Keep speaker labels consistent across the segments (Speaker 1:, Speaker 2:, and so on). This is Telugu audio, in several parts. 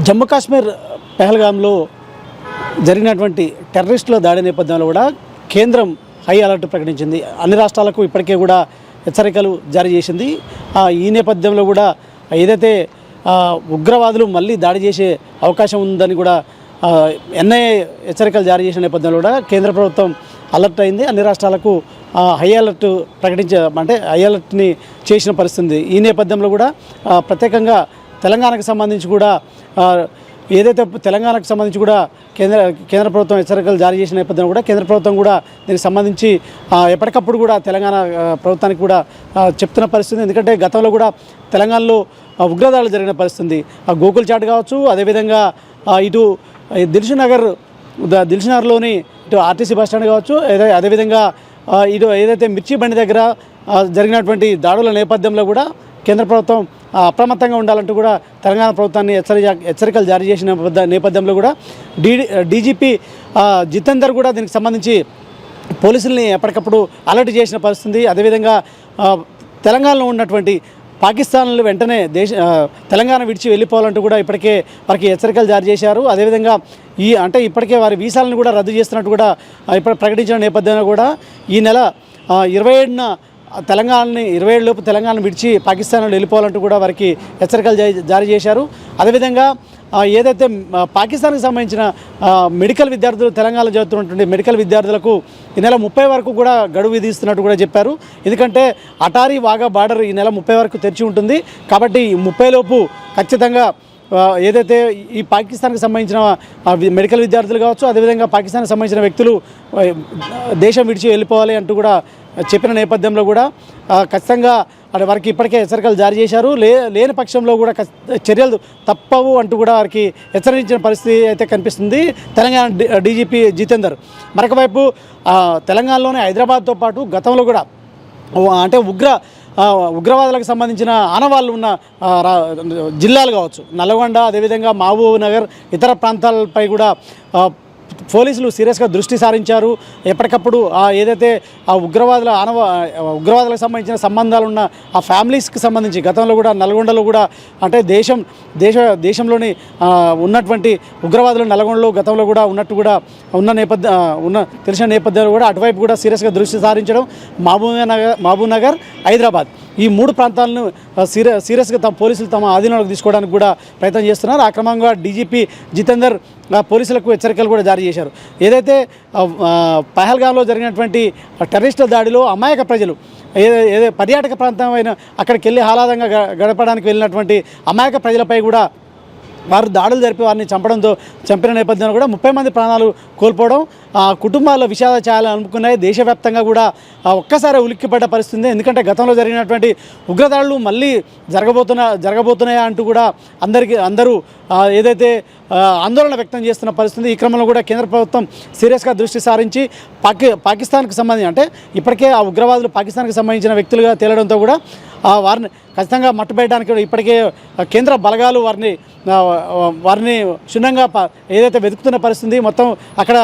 Speaker 1: జమ్మూ కాశ్మీర్ పెహల్గాంలో జరిగినటువంటి టెర్రరిస్టుల దాడి నేపథ్యంలో కూడా కేంద్రం హై అలర్ట్ ప్రకటించింది. అన్ని రాష్ట్రాలకు ఇప్పటికే కూడా హెచ్చరికలు జారీ చేసింది. ఈ నేపథ్యంలో కూడా ఏదైతే ఉగ్రవాదులు మళ్ళీ దాడి చేసే అవకాశం ఉందని కూడా ఎన్ఐఏ హెచ్చరికలు జారీ చేసిన నేపథ్యంలో కూడా కేంద్ర ప్రభుత్వం అలర్ట్ అయింది. అన్ని రాష్ట్రాలకు హై అలర్ట్ హై అలర్ట్ని చేసిన పరిస్థితి. ఈ నేపథ్యంలో కూడా ప్రత్యేకంగా తెలంగాణకు సంబంధించి కూడా ఏదైతే తెలంగాణకు సంబంధించి కూడా కేంద్ర ప్రభుత్వం హెచ్చరికలు జారీ చేసిన నేపథ్యంలో కూడా కేంద్ర ప్రభుత్వం కూడా దీనికి సంబంధించి ఎప్పటికప్పుడు కూడా తెలంగాణ ప్రభుత్వానికి కూడా చెప్తున్న పరిస్థితి. ఎందుకంటే గతంలో కూడా తెలంగాణలో ఉగ్రదాడులు జరిగిన పరిస్థితి. గోకుల్ చాట్ కావచ్చు, అదేవిధంగా ఇటు దిల్సుఖ్నగర్లోని ఇటు ఆర్టీసీ బస్టాండ్ కావచ్చు, అదేవిధంగా ఇటు ఏదైతే మిర్చి బండి దగ్గర జరిగినటువంటి దాడుల నేపథ్యంలో కూడా కేంద్ర ప్రభుత్వం అప్రమత్తంగా ఉండాలంటూ కూడా తెలంగాణ ప్రభుత్వాన్ని హెచ్చరికలు జారీ చేసిన నేపథ్యంలో కూడా డీజీపీ జితేందర్ కూడా దీనికి సంబంధించి పోలీసుల్ని ఎప్పటికప్పుడు అలర్ట్ చేసిన పరిస్థితి. అదేవిధంగా తెలంగాణలో ఉన్నటువంటి పాకిస్తాన్లు వెంటనే తెలంగాణ విడిచి వెళ్ళిపోవాలంటూ కూడా ఇప్పటికే వారికి హెచ్చరికలు జారీ చేశారు. అదేవిధంగా ఇప్పటికే వారి వీసాలను కూడా రద్దు చేస్తున్నట్టు కూడా ఇప్పుడు ప్రకటించిన నేపథ్యంలో కూడా ఈ నెల 27న 27 లోపు తెలంగాణ విడిచి పాకిస్తాన్లో వెళ్ళిపోవాలంటూ కూడా వారికి హెచ్చరికలు జారీ చేశారు. అదేవిధంగా ఏదైతే పాకిస్తాన్కి సంబంధించిన మెడికల్ విద్యార్థులు తెలంగాణలో చదువుతున్నటువంటి మెడికల్ విద్యార్థులకు ఈ నెల 30 వరకు కూడా గడువు విధిస్తున్నట్టు కూడా చెప్పారు. ఎందుకంటే అటారీ వాఘా బార్డర్ ఈ నెల 30 వరకు తెరిచి ఉంటుంది. కాబట్టి 30 లోపు ఖచ్చితంగా ఏదైతే ఈ పాకిస్తాన్కి సంబంధించిన మెడికల్ విద్యార్థులు కావచ్చు, అదేవిధంగా పాకిస్తాన్కి సంబంధించిన వ్యక్తులు దేశం విడిచి వెళ్ళిపోవాలి అంటూ కూడా చెప్పిన నేపథ్యంలో కూడా ఖచ్చితంగా వారికి ఇప్పటికే హెచ్చరికలు జారీ చేశారు. లేని పక్షంలో కూడా చర్యలు తప్పవు అంటూ కూడా వారికి హెచ్చరించిన పరిస్థితి అయితే కనిపిస్తుంది తెలంగాణ డీజీపీ జితేందర్. మరొక వైపు తెలంగాణలోని హైదరాబాద్తో పాటు గతంలో కూడా ఉగ్రవాదులకు సంబంధించిన ఆనవాళ్ళు ఉన్న జిల్లాలు కావచ్చు, నల్గొండ, అదేవిధంగా మహబూబ్ నగర్, ఇతర ప్రాంతాలపై కూడా పోలీసులు సీరియస్గా దృష్టి సారించారు. ఎప్పటికప్పుడు ఏదైతే ఉగ్రవాదులకు సంబంధించిన సంబంధాలు ఉన్న ఆ ఫ్యామిలీస్కి సంబంధించి గతంలో కూడా నల్గొండలో కూడా దేశంలోని ఉన్నటువంటి ఉగ్రవాదులు నల్గొండలో గతంలో కూడా ఉన్నట్టు కూడా తెలిసిన నేపథ్యంలో కూడా అటువైపు కూడా సీరియస్గా దృష్టి సారించడం, మహబూబ్ నగర్, హైదరాబాద్ ఈ 3 ప్రాంతాలను సీరియస్గా పోలీసులు తమ ఆధీనంలోకి తీసుకోవడానికి కూడా ప్రయత్నం చేస్తున్నారు. ఆ క్రమంగా డీజీపీ జితేందర్ పోలీసులకు హెచ్చరికలు కూడా జారీ చేశారు. ఏదైతే పహల్గాంలో జరిగినటువంటి టెర్రరిస్టుల దాడిలో అమాయక ప్రజలు పర్యాటక ప్రాంతమైన అక్కడికి వెళ్ళి ఆహ్లాదంగా గడపడానికి వెళ్ళినటువంటి అమాయక ప్రజలపై కూడా వారు దాడులు జరిపి వారిని చంపిన నేపథ్యంలో కూడా 30 మంది ప్రాణాలు కోల్పోవడం, కుటుంబాల్లో విషాద ఛాయలు అనుకున్నాయి. దేశవ్యాప్తంగా కూడా ఒక్కసారి ఉలిక్కిపడ్డ పరిస్థితి. ఎందుకంటే గతంలో జరిగినటువంటి ఉగ్రదాడులు మళ్ళీ జరగబోతున్నాయా అంటూ కూడా అందరూ ఏదైతే ఆందోళన వ్యక్తం చేస్తున్న పరిస్థితి. ఈ క్రమంలో కూడా కేంద్ర ప్రభుత్వం సీరియస్గా దృష్టి సారించి పాకిస్తాన్కి సంబంధించి ఇప్పటికే ఆ ఉగ్రవాదులు పాకిస్తాన్కి సంబంధించిన వ్యక్తులుగా తేలడంతో కూడా వారిని ఖచ్చితంగా మట్టుబెట్టడానికి ఇప్పటికే కేంద్ర బలగాలు వారిని క్షుణ్ణంగా ఏదైతే వెతుకుతున్న పరిస్థితి. మొత్తం అక్కడ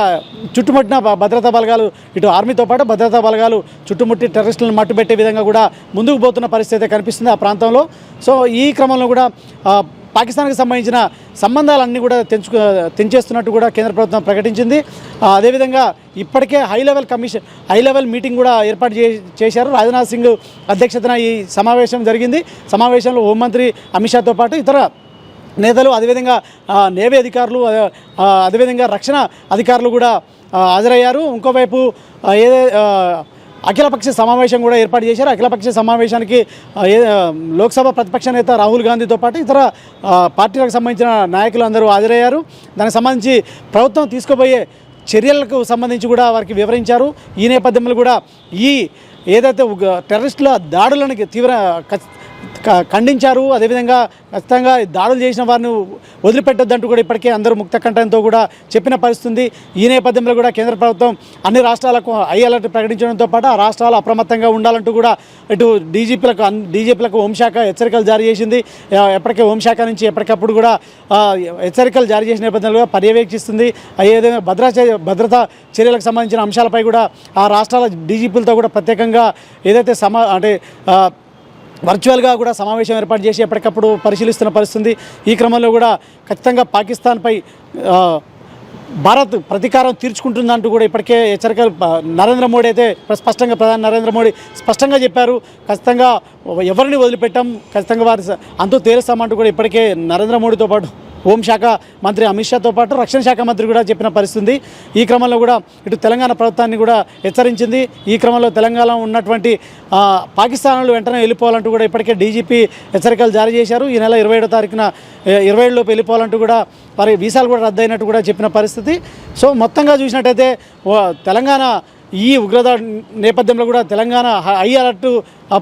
Speaker 1: చుట్టుముట్టిన భద్రతా బలగాలు, ఇటు ఆర్మీతో పాటు భద్రతా బలగాలు చుట్టుముట్టి టెర్రరిస్టులను మట్టుబెట్టే విధంగా కూడా ముందుకు పోతున్న పరిస్థితి కనిపిస్తుంది ఆ ప్రాంతంలో. సో ఈ క్రమంలో కూడా పాకిస్తాన్కి సంబంధించిన సంబంధాలన్నీ కూడా తెంచేస్తున్నట్టు కూడా కేంద్ర ప్రభుత్వం ప్రకటించింది. అదేవిధంగా ఇప్పటికే హై లెవెల్ మీటింగ్ కూడా ఏర్పాటు చేశారు. రాజ్నాథ్ సింగ్ అధ్యక్షతన ఈ సమావేశం జరిగింది. సమావేశంలో హోంమంత్రి అమిత్ షాతో పాటు ఇతర నేతలు, అదేవిధంగా నేవీ అధికారులు, అదేవిధంగా రక్షణ అధికారులు కూడా హాజరయ్యారు. ఇంకోవైపు అఖిలపక్ష సమావేశం కూడా ఏర్పాటు చేశారు. అఖిలపక్ష సమావేశానికి లోక్సభ ప్రతిపక్ష నేత రాహుల్ గాంధీతో పాటు ఇతర పార్టీలకు సంబంధించిన నాయకులు అందరూ హాజరయ్యారు. దానికి సంబంధించి ప్రభుత్వం తీసుకోబోయే చర్యలకు సంబంధించి కూడా వారికి వివరించారు. ఈ నేపథ్యంలో కూడా ఏదైతే టెర్రరిస్టుల దాడులను ఖండించారు. అదేవిధంగా ఖచ్చితంగా దాడులు చేసిన వారిని వదిలిపెట్టొద్దంటూ కూడా ఇప్పటికే అందరూ ముక్త కంఠంతో కూడా చెప్పిన పరిస్థితి. ఈ నేపథ్యంలో కూడా కేంద్ర ప్రభుత్వం అన్ని రాష్ట్రాలకు హై అలర్ట్ ప్రకటించడంతో పాటు ఆ రాష్ట్రాలు అప్రమత్తంగా ఉండాలంటూ కూడా ఇటు డీజీపీలకు హోంశాఖ హెచ్చరికలు జారీ చేసింది. ఎప్పటికే హోంశాఖ నుంచి ఎప్పటికప్పుడు కూడా హెచ్చరికలు జారీ చేసిన నేపథ్యంలో పర్యవేక్షిస్తుంది. ఏదైనా భద్రతా చర్యలకు సంబంధించిన అంశాలపై కూడా ఆ రాష్ట్రాల డీజీపీలతో కూడా ప్రత్యేకంగా ఏదైతే వర్చువల్గా కూడా సమావేశం ఏర్పాటు చేసి ఎప్పటికప్పుడు పరిశీలిస్తున్న పరిస్థితి. ఈ క్రమంలో కూడా ఖచ్చితంగా పాకిస్తాన్పై భారత్ ప్రతీకారం తీర్చుకుంటుందంటూ కూడా ఇప్పటికే హెచ్చరికలు నరేంద్ర మోడీ అయితే స్పష్టంగా ప్రధాని నరేంద్ర మోడీ స్పష్టంగా చెప్పారు. ఖచ్చితంగా ఎవరిని వదిలిపెట్టాం, ఖచ్చితంగా వారి అంతూ తేలుస్తామంటూ కూడా ఇప్పటికే నరేంద్ర మోడీతో పాటు హోంశాఖ మంత్రి అమిత్ షాతో పాటు రక్షణ శాఖ మంత్రి కూడా చెప్పిన పరిస్థితి. ఈ క్రమంలో కూడా ఇటు తెలంగాణ ప్రభుత్వాన్ని కూడా హెచ్చరించింది. ఈ క్రమంలో తెలంగాణలో ఉన్నటువంటి పాకిస్తాన్లు వెంటనే వెళ్ళిపోవాలంటూ కూడా ఇప్పటికే డీజీపీ హెచ్చరికలు జారీ చేశారు. ఈ నెల 27వ తారీఖున 27లోపు వెళ్ళిపోవాలంటూ కూడా వారి వీసాలు కూడా రద్దయినట్టు కూడా చెప్పిన పరిస్థితి. సో మొత్తంగా చూసినట్టయితే తెలంగాణ ఈ ఉగ్రదాడి నేపథ్యంలో కూడా తెలంగాణ హై అలర్ట్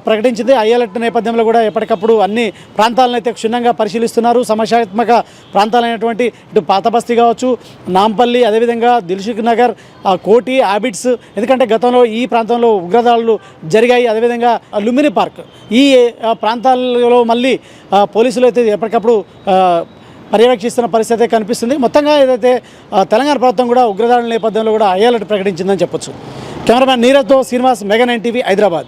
Speaker 1: ప్రకటించింది. హై అలర్ట్ నేపథ్యంలో కూడా ఎప్పటికప్పుడు అన్ని ప్రాంతాలను అయితే క్షుణ్ణంగా పరిశీలిస్తున్నారు. సమస్యాత్మక ప్రాంతాలైనటువంటి ఇటు పాతబస్తీ కావచ్చు, నాంపల్లి, అదేవిధంగా దిల్సుఖ్ నగర్, కోటి, ఆబిడ్స్, ఎందుకంటే గతంలో ఈ ప్రాంతంలో ఉగ్రదాడులు జరిగాయి. అదేవిధంగా లుంబిని పార్క్, ఈ ప్రాంతాలలో మళ్ళీ పోలీసులు అయితే ఎప్పటికప్పుడు పర్యవేక్షిస్తున్న పరిస్థితి కనిపిస్తుంది. మొత్తంగా ఏదైతే తెలంగాణ ప్రభుత్వం కూడా ఉగ్రదాడుల నేపథ్యంలో కూడా హై అలర్ట్ ప్రకటించిందని చెప్పొచ్చు. కెమెరామ్యాన్ నీరజ్తో శ్రీనివాస్, మెగా 9 టీవీ, హైదరాబాద్.